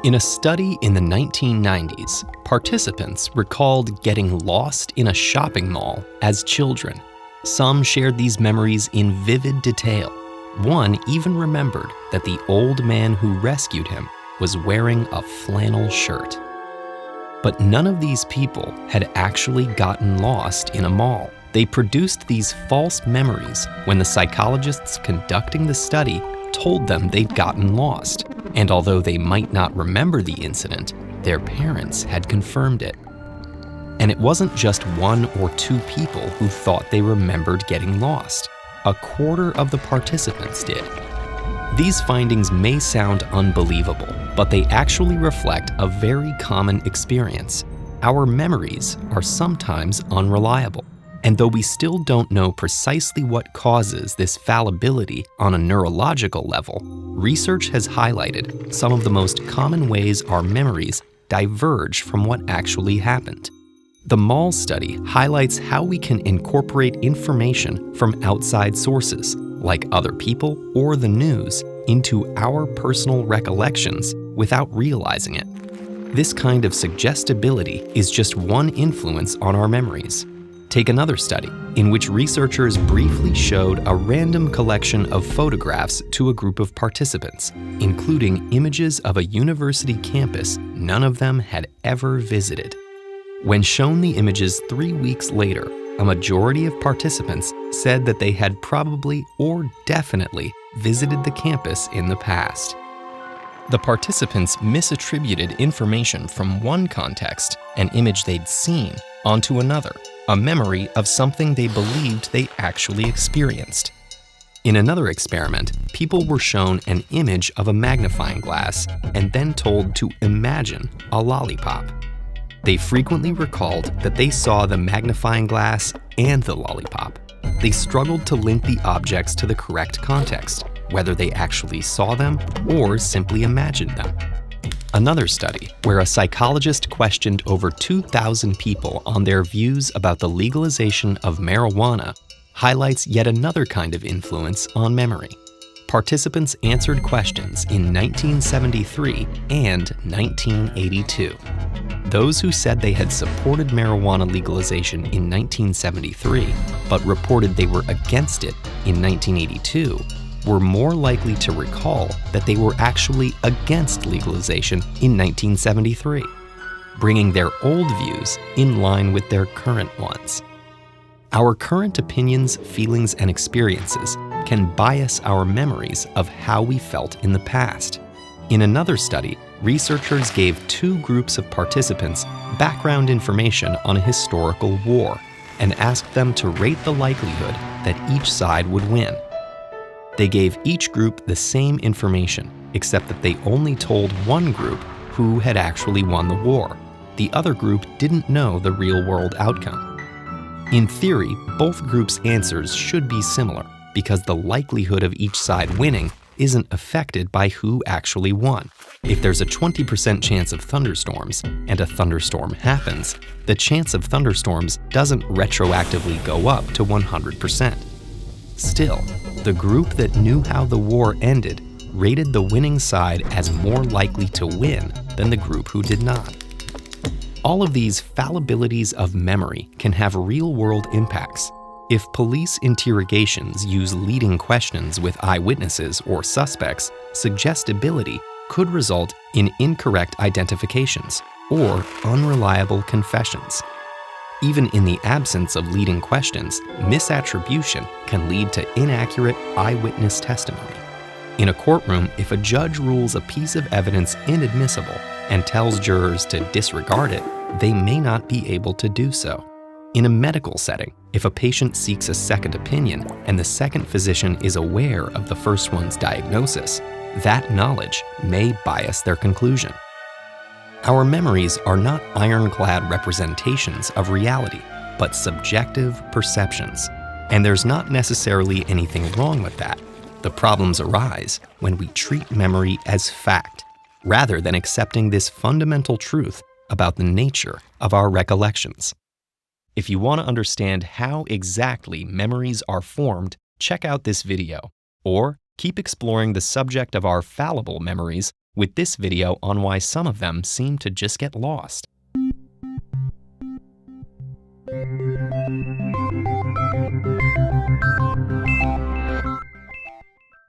In a study in the 1990s, participants recalled getting lost in a shopping mall as children. Some shared these memories in vivid detail. One even remembered that the old man who rescued him was wearing a flannel shirt. But none of these people had actually gotten lost in a mall. They produced these false memories when the psychologists conducting the study told them they'd gotten lost. And although they might not remember the incident, their parents had confirmed it. And it wasn't just one or two people who thought they remembered getting lost. A quarter of the participants did. These findings may sound unbelievable, but they actually reflect a very common experience. Our memories are sometimes unreliable. And though we still don't know precisely what causes this fallibility on a neurological level, research has highlighted some of the most common ways our memories diverge from what actually happened. The mall study highlights how we can incorporate information from outside sources, like other people or the news, into our personal recollections without realizing it. This kind of suggestibility is just one influence on our memories. Take another study, in which researchers briefly showed a random collection of photographs to a group of participants, including images of a university campus none of them had ever visited. When shown the images 3 weeks later, a majority of participants said that they had probably or definitely visited the campus in the past. The participants misattributed information from one context, an image they'd seen, onto another, a memory of something they believed they actually experienced. In another experiment, people were shown an image of a magnifying glass and then told to imagine a lollipop. They frequently recalled that they saw the magnifying glass and the lollipop. They struggled to link the objects to the correct context, whether they actually saw them or simply imagined them. Another study, where a psychologist questioned over 2,000 people on their views about the legalization of marijuana, highlights yet another kind of influence on memory. Participants answered questions in 1973 and 1982. Those who said they had supported marijuana legalization in 1973, but reported they were against it in 1982, were more likely to recall that they were actually against legalization in 1973, bringing their old views in line with their current ones. Our current opinions, feelings, and experiences can bias our memories of how we felt in the past. In another study, researchers gave two groups of participants background information on a historical war and asked them to rate the likelihood that each side would win. They gave each group the same information, except that they only told one group who had actually won the war. The other group didn't know the real-world outcome. In theory, both groups' answers should be similar, because the likelihood of each side winning isn't affected by who actually won. If there's a 20% chance of thunderstorms, and a thunderstorm happens, the chance of thunderstorms doesn't retroactively go up to 100%. Still, the group that knew how the war ended rated the winning side as more likely to win than the group who did not. All of these fallibilities of memory can have real-world impacts. If police interrogations use leading questions with eyewitnesses or suspects, suggestibility could result in incorrect identifications or unreliable confessions. Even in the absence of leading questions, misattribution can lead to inaccurate eyewitness testimony. In a courtroom, if a judge rules a piece of evidence inadmissible and tells jurors to disregard it, they may not be able to do so. In a medical setting, if a patient seeks a second opinion and the second physician is aware of the first one's diagnosis, that knowledge may bias their conclusion. Our memories are not ironclad representations of reality, but subjective perceptions. And there's not necessarily anything wrong with that. The problems arise when we treat memory as fact, rather than accepting this fundamental truth about the nature of our recollections. If you want to understand how exactly memories are formed, check out this video, or keep exploring the subject of our fallible memories with this video on why some of them seem to just get lost.